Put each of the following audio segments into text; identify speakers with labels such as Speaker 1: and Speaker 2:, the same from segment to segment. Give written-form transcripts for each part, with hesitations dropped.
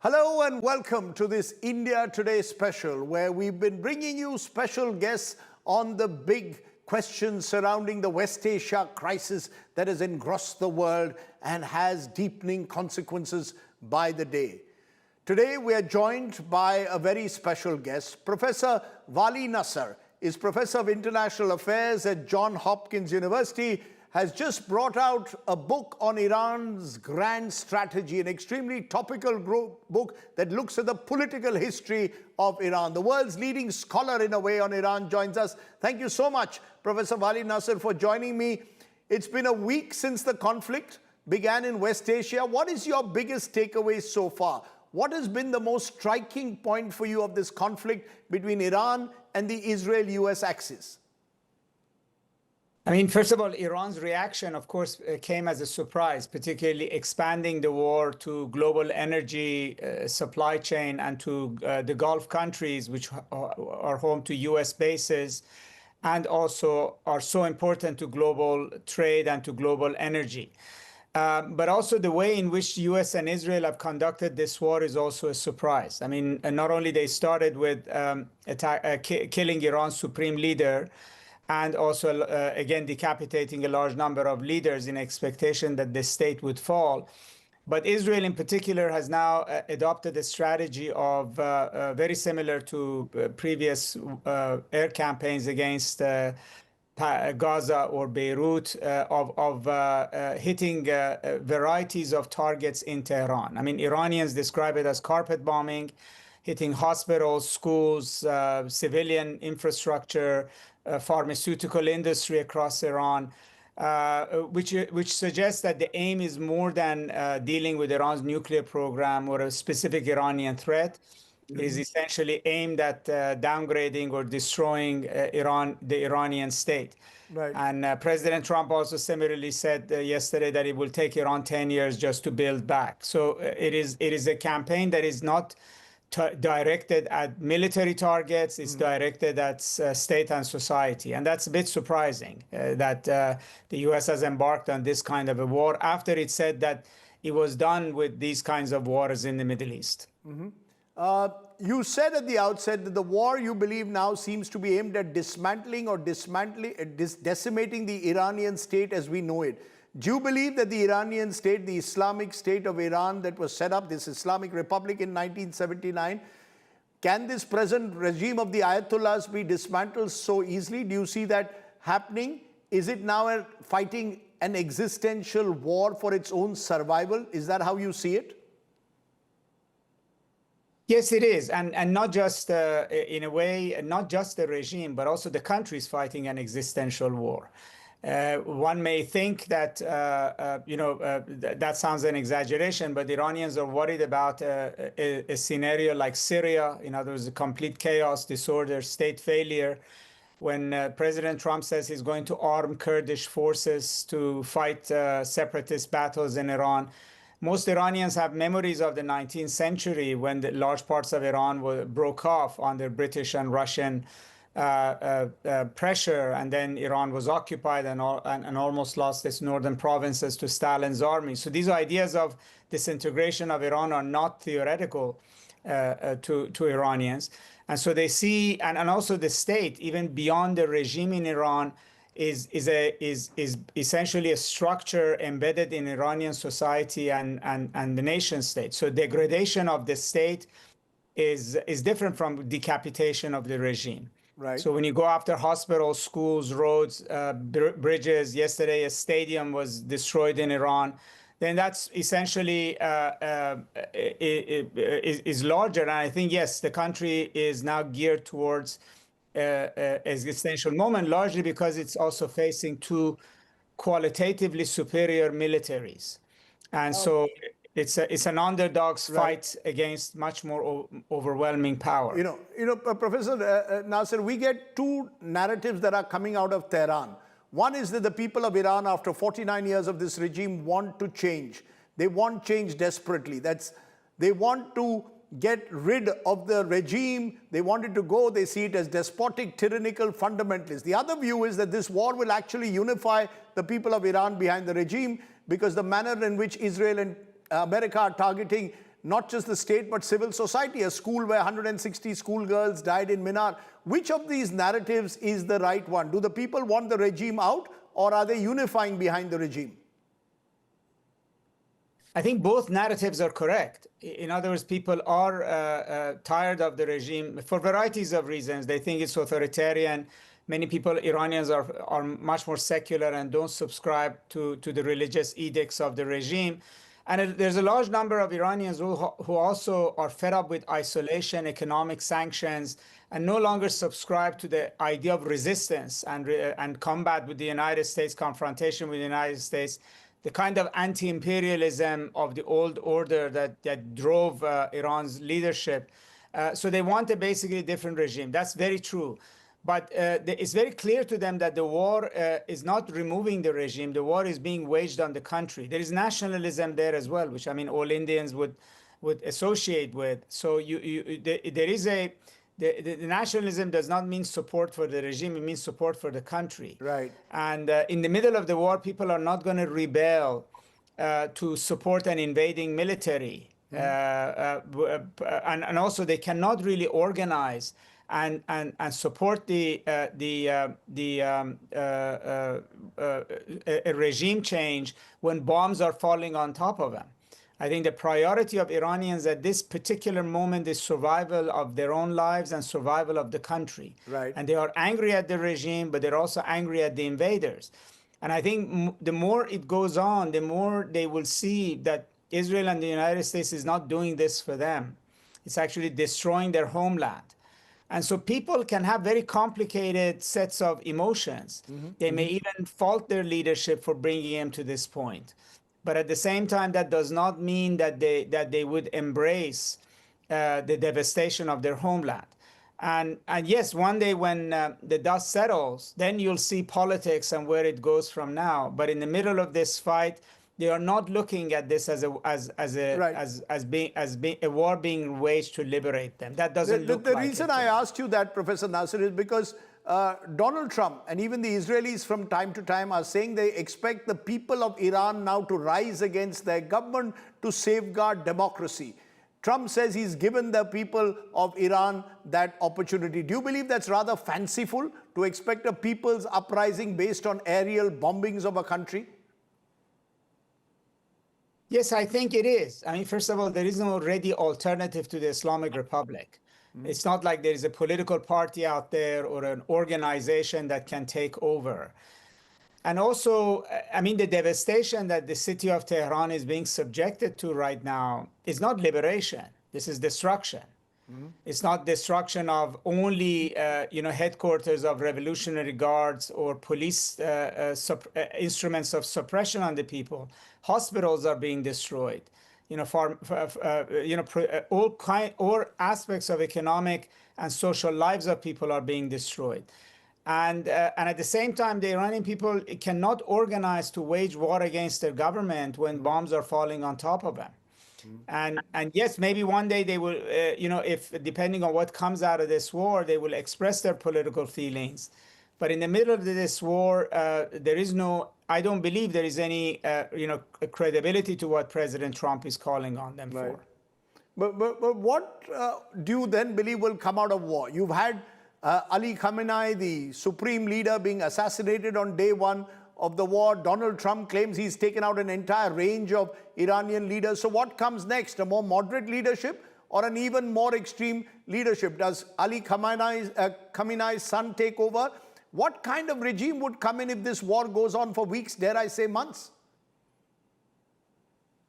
Speaker 1: Hello and welcome to this India Today special, where we've been bringing you special guests on the big questions surrounding the West Asia crisis that has engrossed the world and has deepening consequences by the day. Today we are joined by a very special guest. Professor Vali Nasr is Professor of International Affairs at Johns Hopkins University, has just brought out a book on Iran's grand strategy, an extremely topical book that looks at the political history of Iran. The world's leading scholar, in a way, on Iran joins us. Thank you so much, Professor Vali Nasr, for joining me. It's been a week since the conflict began in West Asia. What is your biggest takeaway so far? What has been the most striking point for you of this conflict between Iran and the Israel-US axis?
Speaker 2: I mean, first of all, Iran's reaction, of course, came as a surprise, particularly expanding the war to global energy supply chain and to the Gulf countries, which are home to US bases and also are so important to global trade and to global energy. But also the way in which the US and Israel have conducted this war is also a surprise. I mean, not only they started with killing Iran's supreme leader, and also, again, decapitating a large number of leaders in expectation that the state would fall. But Israel in particular has now adopted a strategy of very similar to previous air campaigns against Gaza or Beirut, of hitting varieties of targets in Tehran. I mean, Iranians describe it as carpet bombing, hitting hospitals, schools, civilian infrastructure, pharmaceutical industry across Iran, which suggests that the aim is more than dealing with Iran's nuclear program or a specific Iranian threat. It is essentially aimed at downgrading or destroying the Iranian state.
Speaker 1: Right.
Speaker 2: And President Trump also similarly said yesterday that it will take Iran 10 years just to build back. So it is a campaign that is not directed at military targets. It's directed at state and society. And that's a bit surprising that the US has embarked on this kind of a war after it said that it was done with these kinds of wars in the Middle East.
Speaker 1: You said at the outset that the war, you believe, now seems to be aimed at dismantling or decimating the Iranian state as we know it. Do you believe that the Iranian state, the Islamic State of Iran that was set up, this Islamic Republic in 1979, can this present regime of the Ayatollahs be dismantled so easily? Do you see that happening? Is it now fighting an existential war for its own survival? Is that how you see it?
Speaker 2: Yes, it is. And not just, in a way, not just the regime, but also the country is fighting an existential war. One may think that, that sounds an exaggeration, but the Iranians are worried about a scenario like Syria, in other words, a complete chaos, disorder, state failure. When President Trump says he's going to arm Kurdish forces to fight separatist battles in Iran, most Iranians have memories of the 19th century when the large parts of Iran broke off under British and Russian pressure, and then Iran was occupied and almost lost its northern provinces to Stalin's army. So these ideas of disintegration of Iran are not theoretical to Iranians. And so they see, and also the state, even beyond the regime in Iran, is essentially a structure embedded in Iranian society and the nation state. So degradation of the state is different from decapitation of the regime.
Speaker 1: Right.
Speaker 2: So when you go after hospitals, schools, roads, bridges, yesterday a stadium was destroyed in Iran, then that's essentially is larger. And I think, yes, the country is now geared towards existential moment, largely because it's also facing two qualitatively superior militaries. And so it's an underdog's fight against much more overwhelming power.
Speaker 1: Professor Nasr, we get two narratives that are coming out of Tehran. One is that the people of Iran, after 49 years of this regime, want to change. They want change desperately. They want to get rid of the regime. They want it to go. They see it as despotic, tyrannical, fundamentalist. The other view is that this war will actually unify the people of Iran behind the regime, because the manner in which Israel and America are targeting not just the state, but civil society. A school where 160 schoolgirls died in Minar. Which of these narratives is the right one? Do the people want the regime out, or are they unifying behind the regime?
Speaker 2: I think both narratives are correct. In other words, people are tired of the regime for varieties of reasons. They think it's authoritarian. Many people, Iranians, are much more secular and don't subscribe to the religious edicts of the regime. And there's a large number of Iranians who also are fed up with isolation, economic sanctions, and no longer subscribe to the idea of resistance and combat with the United States, confrontation with the United States, the kind of anti-imperialism of the old order that drove Iran's leadership. So they want a basically different regime. That's very true. But it's very clear to them that the war is not removing the regime. The war is being waged on the country. There is nationalism there as well, which I mean all Indians would associate with. So there is the nationalism does not mean support for the regime. It means support for the country.
Speaker 1: Right.
Speaker 2: And in the middle of the war, people are not going to rebel to support an invading military. And also they cannot really organize and support a regime change when bombs are falling on top of them. I think the priority of Iranians at this particular moment is survival of their own lives and survival of the country.
Speaker 1: Right.
Speaker 2: And they are angry at the regime, but they're also angry at the invaders. And I think the more it goes on, the more they will see that Israel and the United States is not doing this for them. It's actually destroying their homeland. And so people can have very complicated sets of emotions. They may even fault their leadership for bringing them to this point. But at the same time, that does not mean that they would embrace the devastation of their homeland. And yes, one day when the dust settles, then you'll see politics and where it goes from now. But in the middle of this fight, they are not looking at this as being a war being waged to liberate them. That doesn't look like it.
Speaker 1: The reason I asked you that, Professor Nasr, is because Donald Trump and even the Israelis from time to time are saying they expect the people of Iran now to rise against their government to safeguard democracy. Trump says he's given the people of Iran that opportunity. Do you believe that's rather fanciful to expect a people's uprising based on aerial bombings of a country?
Speaker 2: Yes, I think it is. I mean, first of all, there is no ready alternative to the Islamic Republic. It's not like there is a political party out there or an organization that can take over. And also, I mean, the devastation that the city of Tehran is being subjected to right now is not liberation. This is destruction. It's not destruction of only, headquarters of Revolutionary Guards or police instruments of suppression on the people. Hospitals are being destroyed. All aspects of economic and social lives of people are being destroyed. And at the same time, the Iranian people cannot organize to wage war against their government when bombs are falling on top of them. And yes, maybe one day they will, if depending on what comes out of this war, they will express their political feelings. But in the middle of this war, there is no, I don't believe there is any, credibility to what President Trump is calling on them for.
Speaker 1: But what do you then believe will come out of war? You've had Ali Khamenei, the supreme leader, being assassinated on day one of the war. Donald Trump claims he's taken out an entire range of Iranian leaders. So what comes next? A more moderate leadership or an even more extreme leadership? Does Ali Khamenei's son take over? What kind of regime would come in if this war goes on for weeks, dare I say months?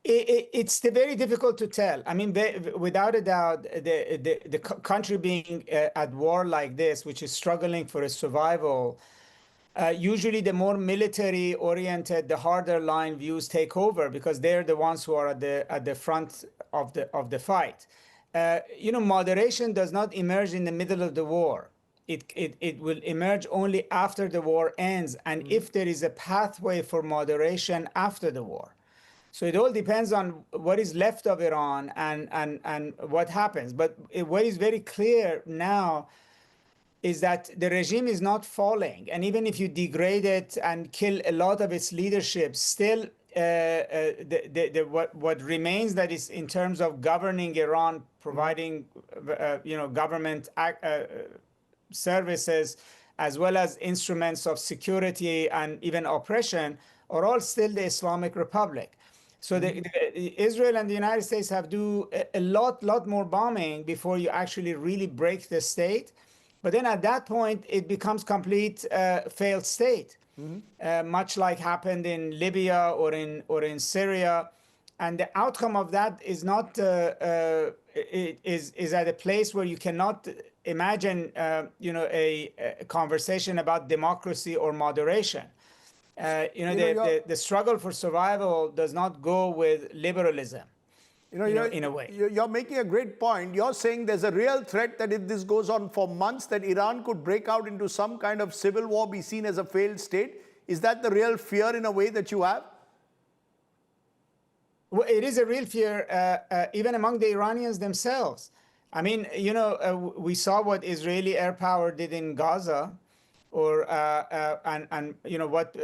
Speaker 2: It's very difficult to tell. I mean, without a doubt, the country being at war like this, which is struggling for its survival, usually the more military-oriented, the harder line views take over because they're the ones who are at the front of the fight. Moderation does not emerge in the middle of the war. It will emerge only after the war ends, and if there is a pathway for moderation after the war. So it all depends on what is left of Iran and what happens. But what is very clear now is that the regime is not falling. And even if you degrade it and kill a lot of its leadership, still what remains that is in terms of governing Iran, providing government services, as well as instruments of security and even oppression, are all still the Islamic Republic. So Israel and the United States have to do a lot more bombing before you actually really break the state. But then at that point, it becomes complete failed state, much like happened in Libya or in Syria. And the outcome of that is not is at a place where you cannot imagine a conversation about democracy or moderation. The struggle for survival does not go with liberalism. In a way.
Speaker 1: You're making a great point. You're saying there's a real threat that if this goes on for months, that Iran could break out into some kind of civil war, be seen as a failed state. Is that the real fear in a way that you have?
Speaker 2: Well, it is a real fear, even among the Iranians themselves. I mean, we saw what Israeli air power did in Gaza, or what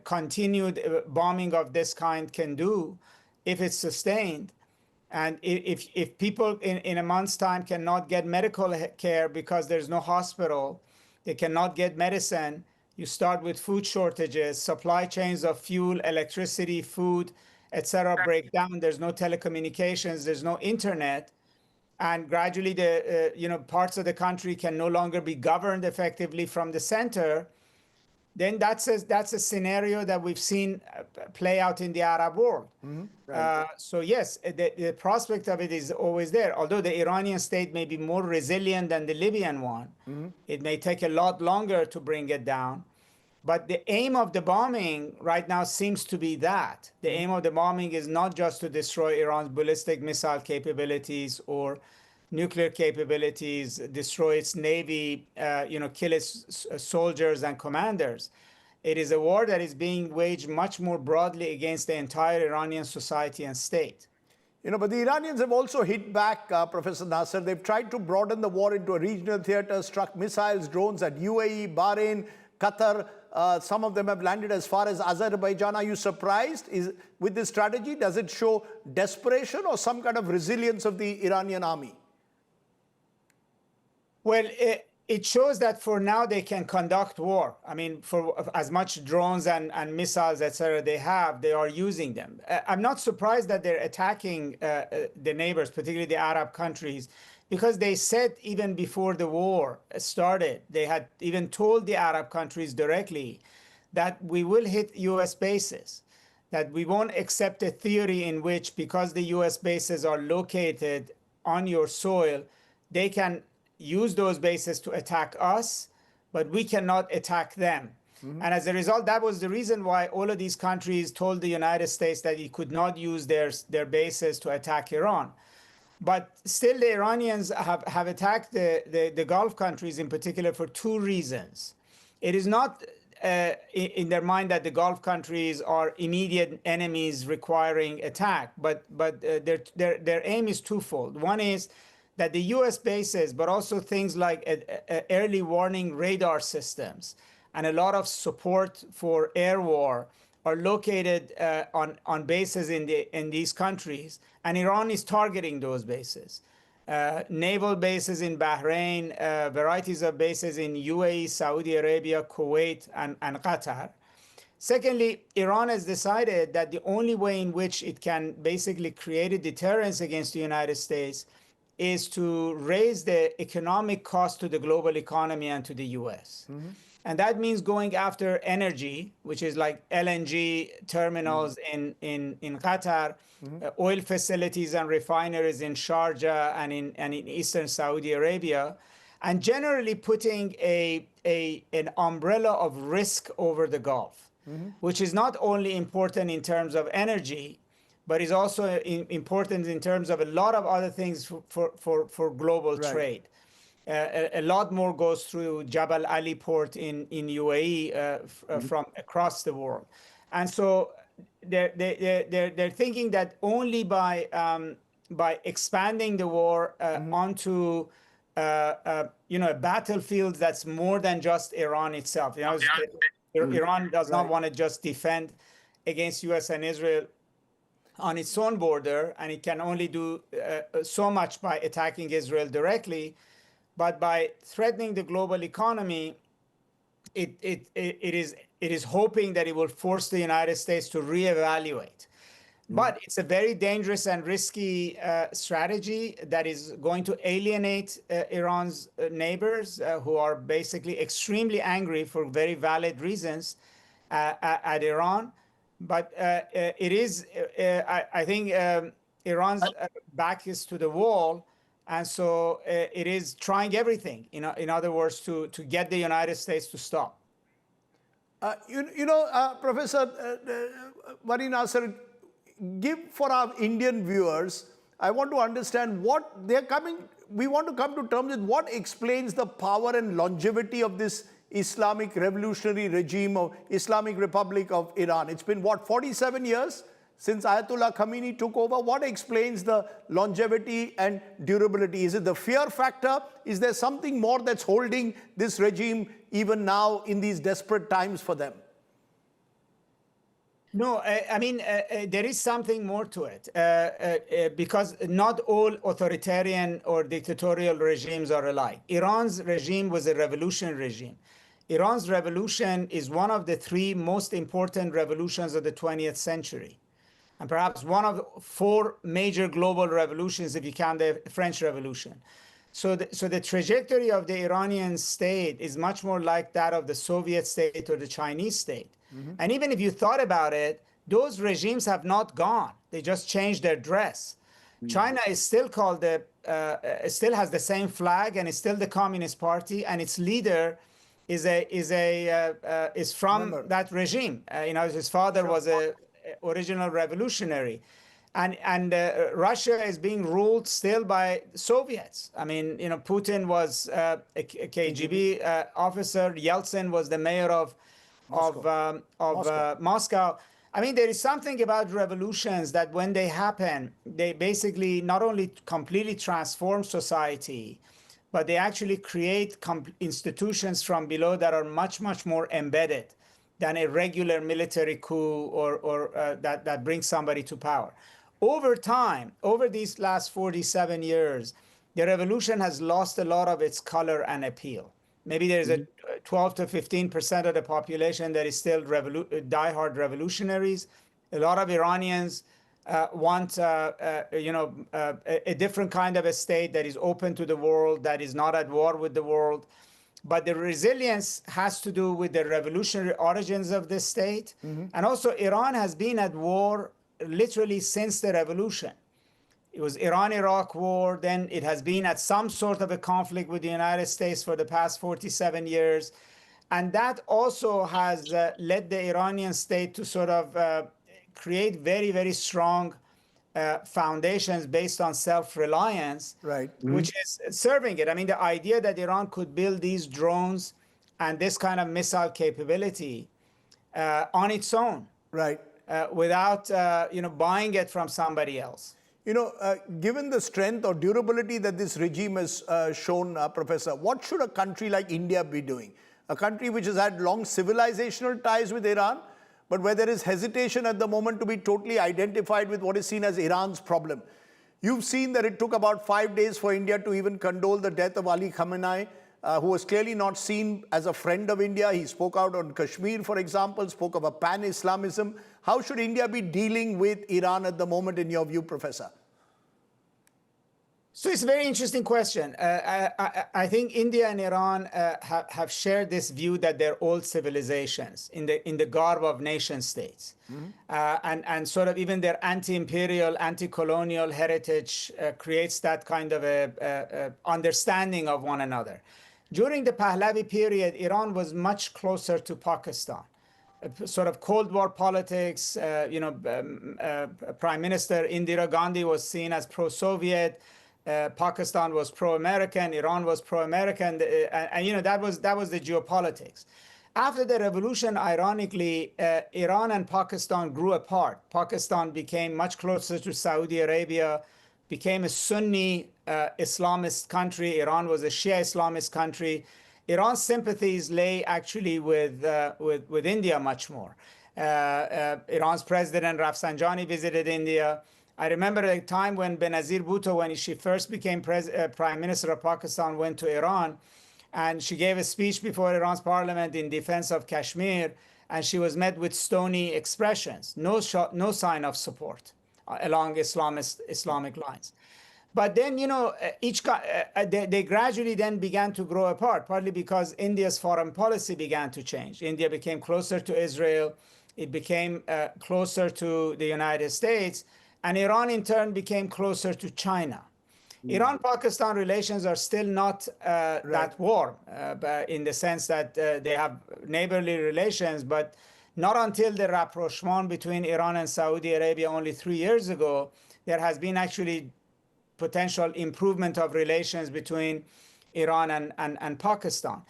Speaker 2: continued bombing of this kind can do if it's sustained. And if people in a month's time cannot get medical care because there's no hospital, they cannot get medicine, you start with food shortages, supply chains of fuel, electricity, food, etc. break down. There's no telecommunications, there's no internet. And gradually the parts of the country can no longer be governed effectively from the center. Then that's a scenario that we've seen play out in the Arab world. Right. So yes, the prospect of it is always there. Although the Iranian state may be more resilient than the Libyan one, it may take a lot longer to bring it down. But the aim of the bombing right now seems to be that. The aim of the bombing is not just to destroy Iran's ballistic missile capabilities or nuclear capabilities, destroy its navy, kill its soldiers and commanders. It is a war that is being waged much more broadly against the entire Iranian society and state.
Speaker 1: But the Iranians have also hit back, Professor Nasr. They've tried to broaden the war into a regional theater, struck missiles, drones at UAE, Bahrain, Qatar. Some of them have landed as far as Azerbaijan. Are you surprised with this strategy? Does it show desperation or some kind of resilience of the Iranian army?
Speaker 2: Well, it shows that for now they can conduct war. I mean, for as much drones and missiles, etc., they are using them. I'm not surprised that they're attacking the neighbors, particularly the Arab countries, because they said even before the war started, they had even told the Arab countries directly that we will hit U.S. bases, that we won't accept a theory in which, because the U.S. bases are located on your soil, they can use those bases to attack us, but we cannot attack them. And as a result, that was the reason why all of these countries told the United States that it could not use their bases to attack Iran. But still, the Iranians have attacked the Gulf countries in particular for two reasons. It is not in their mind that the Gulf countries are immediate enemies requiring attack, but their aim is twofold. One is that the U.S. bases, but also things like early warning radar systems and a lot of support for air war are located on bases in these countries, and Iran is targeting those bases. Naval bases in Bahrain, varieties of bases in UAE, Saudi Arabia, Kuwait, and Qatar. Secondly, Iran has decided that the only way in which it can basically create a deterrence against the United States is to raise the economic cost to the global economy and to the U.S. And that means going after energy, which is like LNG terminals in Qatar, oil facilities and refineries in Sharjah and in eastern Saudi Arabia, and generally putting an umbrella of risk over the Gulf, which is not only important in terms of energy, but is also important in terms of a lot of other things for global trade. A lot more goes through Jabal Ali port in UAE from across the world. And so they're thinking that only by expanding the war onto a battlefield that's more than just Iran itself. Iran does not want to just defend against U.S. and Israel on its own border, and it can only do so much by attacking Israel directly. But by threatening the global economy, it is hoping that it will force the United States to reevaluate. But it's a very dangerous and risky strategy that is going to alienate Iran's neighbors who are basically extremely angry for very valid reasons at Iran. But it is, I think, Iran's back is to the wall. And so it is trying everything, in other words, to get the United States to stop.
Speaker 1: Professor Vali Nasr, give for our Indian viewers, I want to understand what they're coming, we want to come to terms with what explains the power and longevity of this Islamic revolutionary regime of Islamic Republic of Iran. It's been, what, 47 years since Ayatollah Khamenei took over? What explains the longevity and durability? Is it the fear factor? Is there something more that's holding this regime even now in these desperate times for them?
Speaker 2: No, I mean, there is something more to it because not all authoritarian or dictatorial regimes are alike. Iran's regime was a revolutionary regime. Iran's revolution is one of the three most important revolutions of the 20th century, and perhaps one of 4 major global revolutions if you count the French Revolution. So the trajectory of the Iranian state is much more like that of the Soviet state or the Chinese state. And even if you thought about it, those regimes have not gone. They just changed their dress. China is still called still has the same flag, and it's still the Communist Party, and its leader is from that regime. His father was a original revolutionary. And Russia is being ruled still by Soviets. I mean, Putin was a KGB officer. Yeltsin was the mayor of Moscow. I mean, there is something about revolutions that when they happen, they basically not only completely transform society, but they actually create institutions from below that are much, much more embedded than a regular military coup or that brings somebody to power. Over time, over these last 47 years, the revolution has lost a lot of its color and appeal. Maybe there's a 12 to 15% of the population that is still diehard revolutionaries. A lot of Iranians want a different kind of a state that is open to the world, that is not at war with the world. But the resilience has to do with the revolutionary origins of this state. And also Iran has been at war literally since the revolution. It was Iran-Iraq war, then it has been at some sort of a conflict with the United States for the past 47 years. And that also has led the Iranian state to sort of create very, very strong foundations based on self-reliance,
Speaker 1: right,
Speaker 2: which is serving it. I mean, the idea that Iran could build these drones and this kind of missile capability on its own,
Speaker 1: right,
Speaker 2: without buying it from somebody else.
Speaker 1: Given the strength or durability that this regime has shown, Professor, what should a country like India be doing? A country which has had long civilizational ties with Iran, but where there is hesitation at the moment to be totally identified with what is seen as Iran's problem. You've seen that it took about 5 days for India to even condole the death of Ali Khamenei, who was clearly not seen as a friend of India. He spoke out on Kashmir, for example, spoke of a pan-Islamism. How should India be dealing with Iran at the moment, in your view, Professor?
Speaker 2: So it's a very interesting question. I think India and Iran have shared this view that they're old civilizations in the garb of nation states. And sort of even their anti-imperial, anti-colonial heritage creates that kind of a understanding of one another. During the Pahlavi period, Iran was much closer to Pakistan. Sort of Cold War politics, Prime Minister Indira Gandhi was seen as pro-Soviet. Pakistan was pro-American, Iran was pro-American, and that was the geopolitics. After the revolution, ironically, Iran and Pakistan grew apart. Pakistan became much closer to Saudi Arabia, became a Sunni Islamist country. Iran was a Shia Islamist country. Iran's sympathies lay actually with India much more. Iran's president Rafsanjani visited India. I remember a time when Benazir Bhutto, when she first became prime minister of Pakistan, went to Iran, and she gave a speech before Iran's parliament in defense of Kashmir, and she was met with stony expressions, no sign of support along Islamic lines. But then, they gradually then began to grow apart, partly because India's foreign policy began to change. India became closer to Israel. It became closer to the United States. And Iran, in turn, became closer to China. Iran-Pakistan relations are still not that warm, in the sense that they have neighborly relations, but not until the rapprochement between Iran and Saudi Arabia only 3 years ago, there has been actually potential improvement of relations between Iran and Pakistan.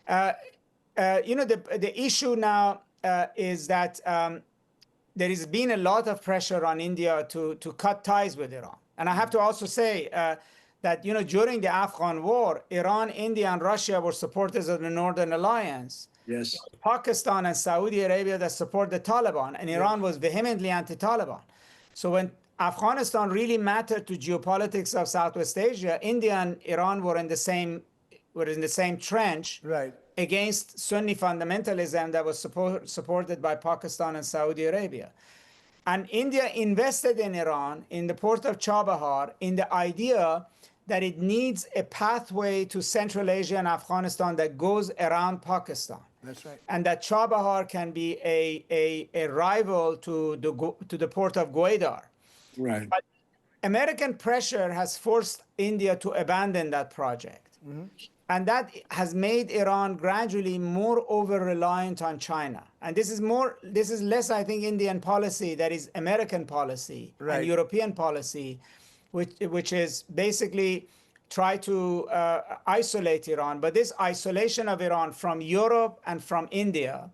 Speaker 2: The issue now is that there has been a lot of pressure on India to cut ties with Iran. And I have to also say that during the Afghan war, Iran, India, and Russia were supporters of the Northern Alliance.
Speaker 3: Yes.
Speaker 2: Pakistan and Saudi Arabia that support the Taliban, and Iran was vehemently anti-Taliban. So when Afghanistan really mattered to geopolitics of Southwest Asia, India and Iran were in the same trench,
Speaker 1: right,
Speaker 2: against Sunni fundamentalism that was supported by Pakistan and Saudi Arabia. And India invested in Iran, in the port of Chabahar, in the idea that it needs a pathway to Central Asia and Afghanistan that goes around Pakistan.
Speaker 1: That's right.
Speaker 2: And that Chabahar can be a rival to the port of Gwadar.
Speaker 3: Right.
Speaker 2: But American pressure has forced India to abandon that project. And that has made Iran gradually more over-reliant on China. And this is less, I think, Indian policy, that is American policy,
Speaker 1: right,
Speaker 2: and European policy, which is basically try to isolate Iran. But this isolation of Iran from Europe and from India,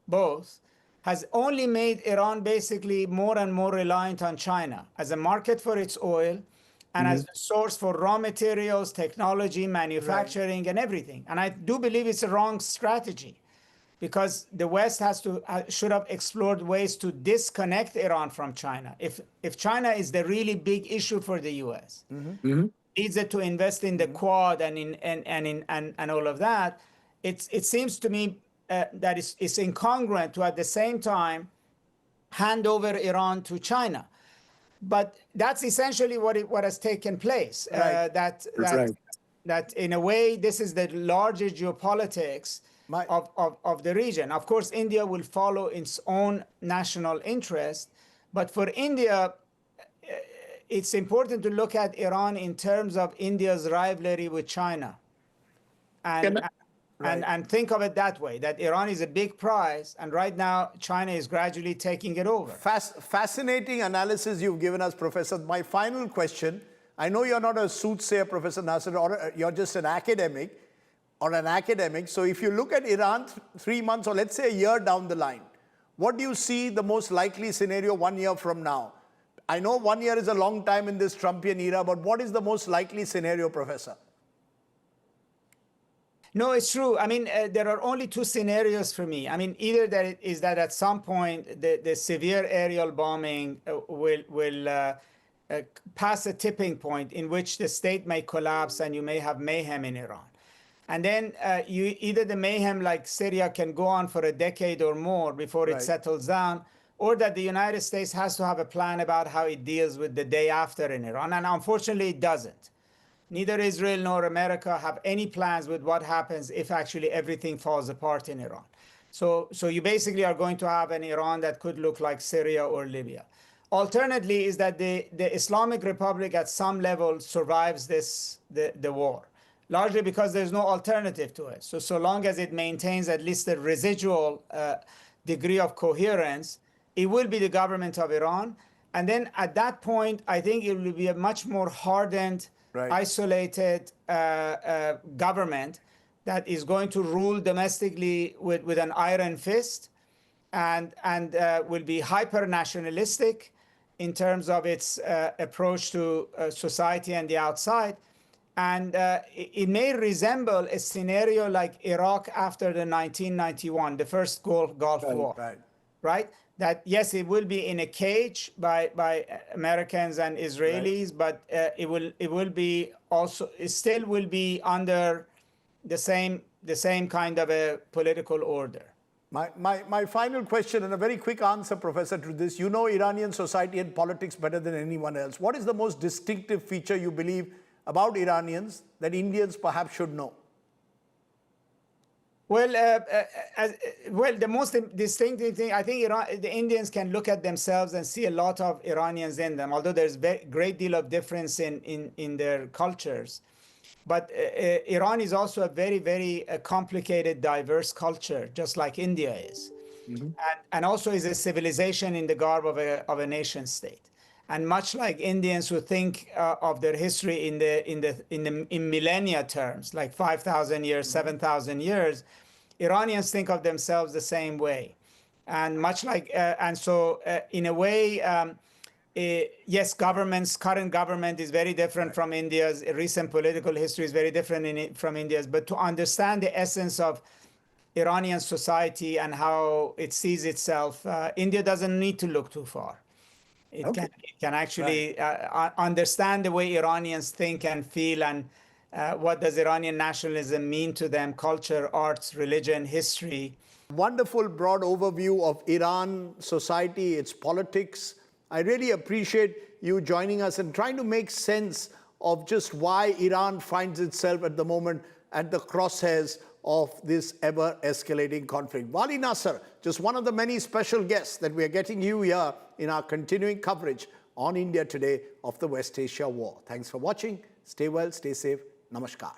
Speaker 2: both, has only made Iran basically more and more reliant on China as a market for its oil, and as a source for raw materials, technology, manufacturing, and everything. And I do believe it's a wrong strategy, because the West should have explored ways to disconnect Iran from China. If China is the really big issue for the U.S., needs it to invest in the Quad and all of that, it seems to me that it's incongruent to at the same time hand over Iran to China. But that's essentially what has taken place.
Speaker 1: Right.
Speaker 2: That in a way, this is the larger geopolitics of the region. Of course, India will follow its own national interest, but for India, it's important to look at Iran in terms of India's rivalry with China, and think of it that way, that Iran is a big prize, and right now China is gradually taking it over.
Speaker 1: Fascinating analysis you've given us, Professor. My final question, I know you're not a soothsayer, Professor Nasr, or you're just an academic, so if you look at Iran 3 months, or let's say a year down the line, what do you see the most likely scenario 1 year from now? I know 1 year is a long time in this Trumpian era, but what is the most likely scenario, Professor?
Speaker 2: No, it's true. I mean, there are only two scenarios for me. I mean, either that at some point the severe aerial bombing will pass a tipping point in which the state may collapse and you may have mayhem in Iran. And then either the mayhem like Syria can go on for a decade or more before it settles down, or that the United States has to have a plan about how it deals with the day after in Iran. And unfortunately, it doesn't. Neither Israel nor America have any plans with what happens if actually everything falls apart in Iran. So you basically are going to have an Iran that could look like Syria or Libya. Alternately is that the Islamic Republic at some level survives the war, largely because there's no alternative to it. So long as it maintains at least a residual degree of coherence, it will be the government of Iran. And then at that point, I think it will be a much more hardened, isolated government that is going to rule domestically with an iron fist, and will be hyper-nationalistic in terms of its approach to society and the outside. And it may resemble a scenario like Iraq after the 1991, the first Gulf War. right? That yes, it will be in a cage by Americans and Israelis, but it will be also, it still will be under the same kind of a political order.
Speaker 1: My final question, and a very quick answer, Professor, to this. You know Iranian society and politics better than anyone else. What is the most distinctive feature you believe about Iranians that Indians perhaps should know?
Speaker 2: Well, the most distinctive thing, I think the Indians can look at themselves and see a lot of Iranians in them, although there's a great deal of difference in their cultures. But Iran is also a very, very complicated, diverse culture, just like India is. And also is a civilization in the garb of a nation state. And much like Indians who think of their history in millennia terms, like 5,000 years, 7,000 years, Iranians think of themselves the same way. And much like, in a way, yes, current government is very different from India's. Recent political history is very different from India's. But to understand the essence of Iranian society and how it sees itself, India doesn't need to look too far. It can actually understand the way Iranians think and feel, and what does Iranian nationalism mean to them, culture, arts, religion, history.
Speaker 1: Wonderful broad overview of Iran society, its politics. I really appreciate you joining us and trying to make sense of just why Iran finds itself at the moment at the crosshairs of this ever-escalating conflict. Vali Nasr, just one of the many special guests that we are getting you here in our continuing coverage on India Today of the West Asia War. Thanks for watching. Stay well, stay safe. Namaskar.